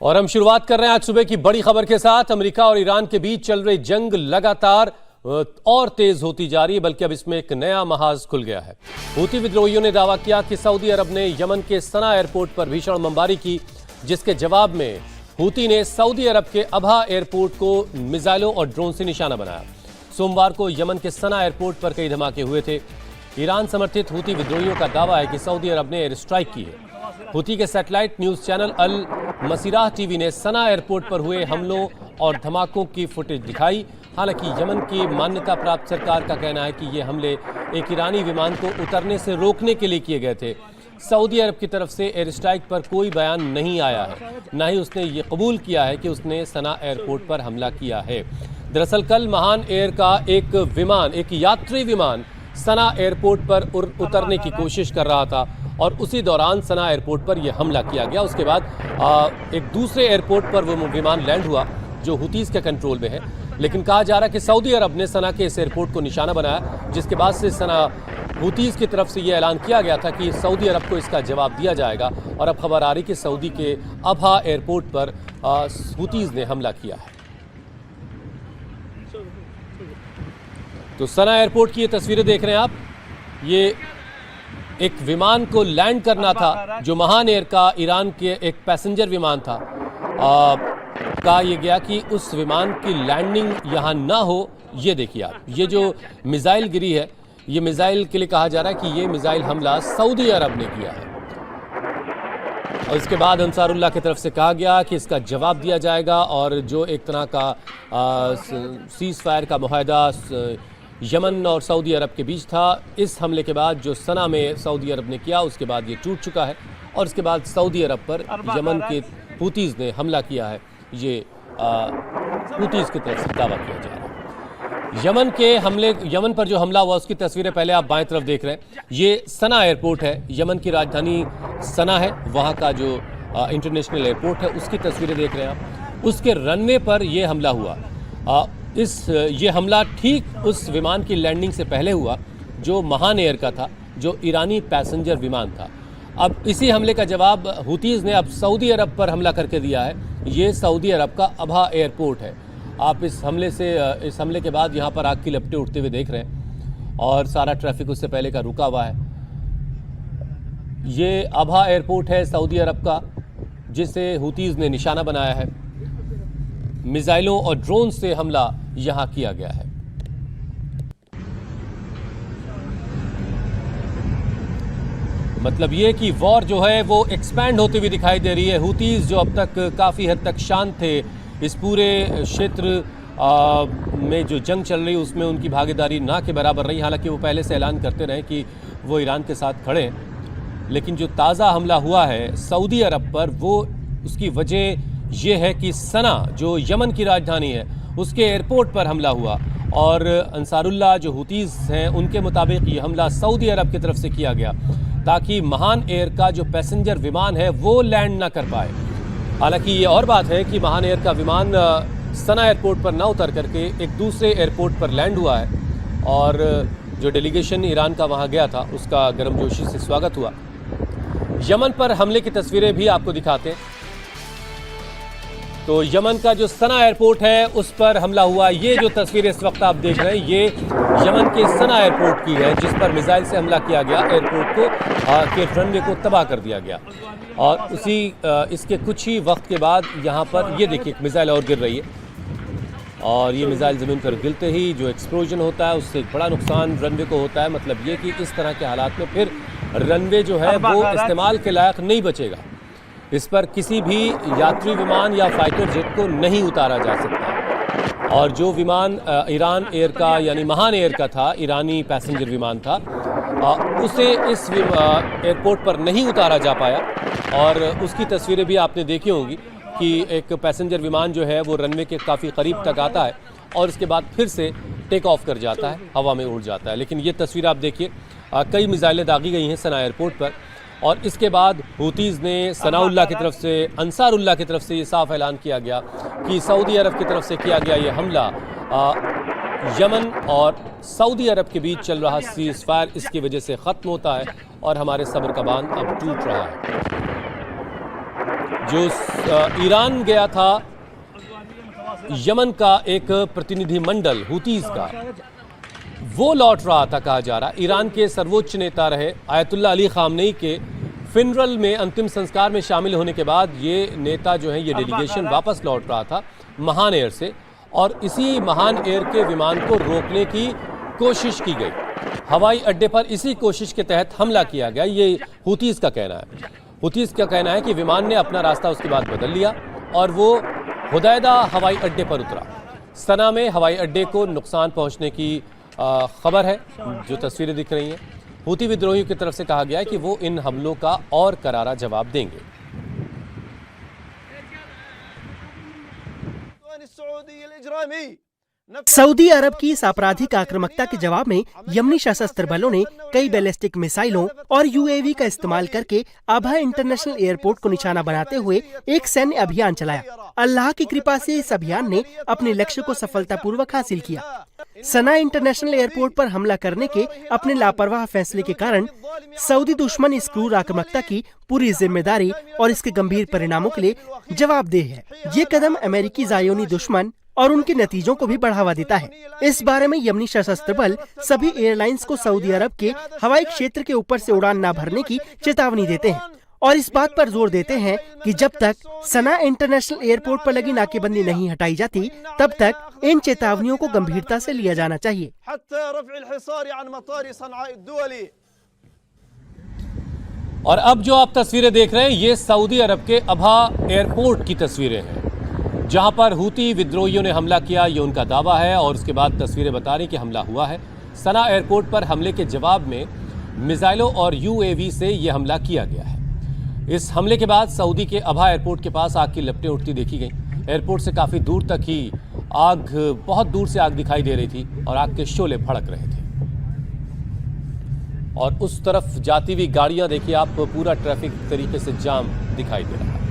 और हम शुरुआत कर रहे हैं आज सुबह की बड़ी खबर के साथ। अमेरिका और ईरान के बीच चल रही जंग लगातार और तेज होती जा रही है, बल्कि अब इसमें एक नया महाज खुल गया है। हूती विद्रोहियों ने दावा किया कि सऊदी अरब ने यमन के सना एयरपोर्ट पर भीषण बमबारी की, जिसके जवाब में हूती ने सऊदी अरब के अबहा एयरपोर्ट को मिसाइलों और ड्रोन से निशाना बनाया। सोमवार को यमन के सना एयरपोर्ट पर कई धमाके हुए थे। ईरान समर्थित हूती विद्रोहियों का दावा है कि सऊदी अरब ने एयर स्ट्राइक की है। हूती के सैटेलाइट न्यूज चैनल अल मसीराह टीवी ने सना एयरपोर्ट पर हुए हमलों और धमाकों की फुटेज दिखाई। हालांकि यमन की मान्यता प्राप्त सरकार का कहना है कि ये हमले एक ईरानी विमान को उतरने से रोकने के लिए किए गए थे। सऊदी अरब की तरफ से एयर स्ट्राइक पर कोई बयान नहीं आया है, न ही उसने ये कबूल किया है कि उसने सना एयरपोर्ट पर हमला किया है। दरअसल कल महान एयर का एक यात्री विमान सना एयरपोर्ट पर उतरने की कोशिश कर रहा था और उसी दौरान सना एयरपोर्ट पर यह हमला किया गया। उसके बाद एक दूसरे एयरपोर्ट पर वो विमान लैंड हुआ जो हुतीस के कंट्रोल में है, लेकिन कहा जा रहा है कि सऊदी अरब ने सना के इस एयरपोर्ट को निशाना बनाया, जिसके बाद से सना हुतीस की तरफ से यह ऐलान किया गया था कि सऊदी अरब को इसका जवाब दिया जाएगा। और अब खबर आ रही कि सऊदी के अबहा एयरपोर्ट पर हुतीस ने हमला किया है। तो सना एयरपोर्ट की ये तस्वीरें देख रहे हैं आप। ये एक विमान को लैंड करना था जो महान एयर का ईरान के एक पैसेंजर विमान था। कहा यह गया कि उस विमान की लैंडिंग यहाँ ना हो। ये देखिए आप, ये जो मिसाइल गिरी है, ये मिसाइल के लिए कहा जा रहा है कि ये मिसाइल हमला सऊदी अरब ने किया है। और इसके बाद अंसारुल्लाह की तरफ से कहा गया कि इसका जवाब दिया जाएगा। और जो एक तरह का सीज फायर का मुआहदा यमन और सऊदी अरब के बीच था, इस हमले के बाद जो सना में सऊदी अरब ने किया, उसके बाद ये टूट चुका है। और इसके बाद सऊदी अरब पर यमन के हूतीज़ ने हमला किया है। ये हूतीज़ की तरफ से दावा किया जा रहा है। यमन पर जो हमला हुआ उसकी तस्वीरें पहले आप बाएं तरफ देख रहे हैं। ये सना एयरपोर्ट है, यमन की राजधानी सना है, वहाँ का जो इंटरनेशनल एयरपोर्ट है उसकी तस्वीरें देख रहे हैं आप। उसके रनवे पर यह हमला हुआ। ये हमला ठीक उस विमान की लैंडिंग से पहले हुआ जो महान एयर का था, जो ईरानी पैसेंजर विमान था। अब इसी हमले का जवाब हूतीज़ ने अब सऊदी अरब पर हमला करके दिया है। ये सऊदी अरब का अबहा एयरपोर्ट है। आप इस हमले के बाद यहाँ पर आग की लपटें उठते हुए देख रहे हैं और सारा ट्रैफिक उससे पहले का रुका हुआ है। ये अबहा एयरपोर्ट है सऊदी अरब का, जिसे हूतीज़ ने निशाना बनाया है। मिसाइलों और ड्रोन से हमला यहां किया गया है। मतलब ये कि वॉर जो है वो एक्सपैंड होती हुई दिखाई दे रही है। हूतीज़ जो अब तक काफ़ी हद तक शांत थे, इस पूरे क्षेत्र में जो जंग चल रही उसमें उनकी भागीदारी ना के बराबर रही। हालांकि वो पहले से ऐलान करते रहे कि वो ईरान के साथ खड़े हैं, लेकिन जो ताज़ा हमला हुआ है सऊदी अरब पर, वो उसकी वजह ये है कि सना जो यमन की राजधानी है उसके एयरपोर्ट पर हमला हुआ। और अंसारुल्लाह जो हूतीज़ हैं उनके मुताबिक ये हमला सऊदी अरब की तरफ से किया गया ताकि महान एयर का जो पैसेंजर विमान है वो लैंड ना कर पाए। हालांकि ये और बात है कि महान एयर का विमान सना एयरपोर्ट पर ना उतर करके एक दूसरे एयरपोर्ट पर लैंड हुआ है और जो डेलीगेशन ईरान का वहाँ गया था उसका गर्मजोशी से स्वागत हुआ। यमन पर हमले की तस्वीरें भी आपको दिखाते हैं। तो यमन का जो सना एयरपोर्ट है उस पर हमला हुआ। ये जो तस्वीर इस वक्त आप देख रहे हैं ये यमन के सना एयरपोर्ट की है, जिस पर मिसाइल से हमला किया गया। एयरपोर्ट को के रनवे को तबाह कर दिया गया। और इसके कुछ ही वक्त के बाद यहाँ पर ये देखिए एक मिसाइल और गिर रही है और ये मिसाइल ज़मीन पर गिरते ही जो एक्सप्लोजन होता है उससे एक बड़ा नुकसान रनवे को होता है। मतलब ये कि इस तरह के हालात में फिर रनवे जो है वो इस्तेमाल के लायक नहीं बचेगा। इस पर किसी भी यात्री विमान या फाइटर जेट को नहीं उतारा जा सकता। और जो विमान ईरान एयर का यानी महान एयर का था, ईरानी पैसेंजर विमान था, उसे इस एयरपोर्ट पर नहीं उतारा जा पाया। और उसकी तस्वीरें भी आपने देखी होंगी कि एक पैसेंजर विमान जो है वो रनवे के काफ़ी करीब तक आता है और उसके बाद फिर से टेक ऑफ कर जाता है, हवा में उड़ जाता है। लेकिन ये तस्वीर आप देखिए, कई मिसाइलें दागी गई हैं सना एयरपोर्ट पर। और इसके बाद हूतीज़ ने सनाउल्लाह की तरफ से, अंसारुल्लाह की तरफ से ये साफ ऐलान किया गया कि सऊदी अरब की तरफ से किया गया ये हमला यमन और सऊदी अरब के बीच चल रहा सीज फायर इसकी वजह से ख़त्म होता है और हमारे सब्र का बांध अब टूट रहा है। जो ईरान गया था, यमन का एक प्रतिनिधि मंडल हुतीज का, वो लौट रहा था कहा जा रहा। ईरान के सर्वोच्च नेता रहे आयतुल्लाह अली खामनेई के फिनरल में अंतिम संस्कार में शामिल होने के बाद ये नेता जो है, ये डेलीगेशन वापस लौट रहा था महान एयर से, और इसी महान एयर के विमान को रोकने की कोशिश की गई। हवाई अड्डे पर इसी कोशिश के तहत हमला किया गया, ये हुतीज का कहना है। हुतीज का कहना है कि विमान ने अपना रास्ता उसके बाद बदल लिया और वो हुदैदा हवाई अड्डे पर उतरा। सना में हवाई अड्डे को नुकसान पहुंचने की खबर है, जो तस्वीरें दिख रही हैं। हुती विद्रोहियों की तरफ से कहा गया है कि वो इन हमलों का और करारा जवाब देंगे। सऊदी अरब की इस आपराधिक आक्रामकता के जवाब में यमनी सशस्त्र बलों ने कई बैलिस्टिक मिसाइलों और यूएवी का इस्तेमाल करके अबहा इंटरनेशनल एयरपोर्ट को निशाना बनाते हुए एक सैन्य अभियान चलाया। अल्लाह की कृपा से इस अभियान ने अपने लक्ष्य को सफलतापूर्वक हासिल किया। सना इंटरनेशनल एयरपोर्ट पर हमला करने के अपने लापरवाह फैसले के कारण सऊदी दुश्मन इस क्रूर आक्रामकता की पूरी जिम्मेदारी और इसके गंभीर परिणामों के लिए जवाबदेह है। ये कदम अमेरिकी ज़ायोनी दुश्मन और उनके नतीजों को भी बढ़ावा देता है। इस बारे में यमनी सशस्त्र बल सभी एयरलाइंस को सऊदी अरब के हवाई क्षेत्र के ऊपर से उड़ान न भरने की चेतावनी देते हैं और इस बात पर जोर देते हैं कि जब तक सना इंटरनेशनल एयरपोर्ट पर लगी नाकेबंदी नहीं हटाई जाती, तब तक इन चेतावनियों को गंभीरता से लिया जाना चाहिए। और अब जो आप तस्वीरें देख रहे हैं, ये सऊदी अरब के अबहा एयरपोर्ट की तस्वीरें हैं, जहां पर हुती विद्रोहियों ने हमला किया, ये उनका दावा है। और उसके बाद तस्वीरें बता रही कि हमला हुआ है। सना एयरपोर्ट पर हमले के जवाब में मिसाइलों और यूएवी से ये हमला किया गया है। इस हमले के बाद सऊदी के अबहा एयरपोर्ट के पास आग की लपटें उठती देखी गई। एयरपोर्ट से काफ़ी दूर तक ही आग, बहुत दूर से आग दिखाई दे रही थी और आग के शोले भड़क रहे थे। और उस तरफ जाती हुई गाड़ियां देखिए आप, पूरा ट्रैफिक तरीके से जाम दिखाई दे रहा है।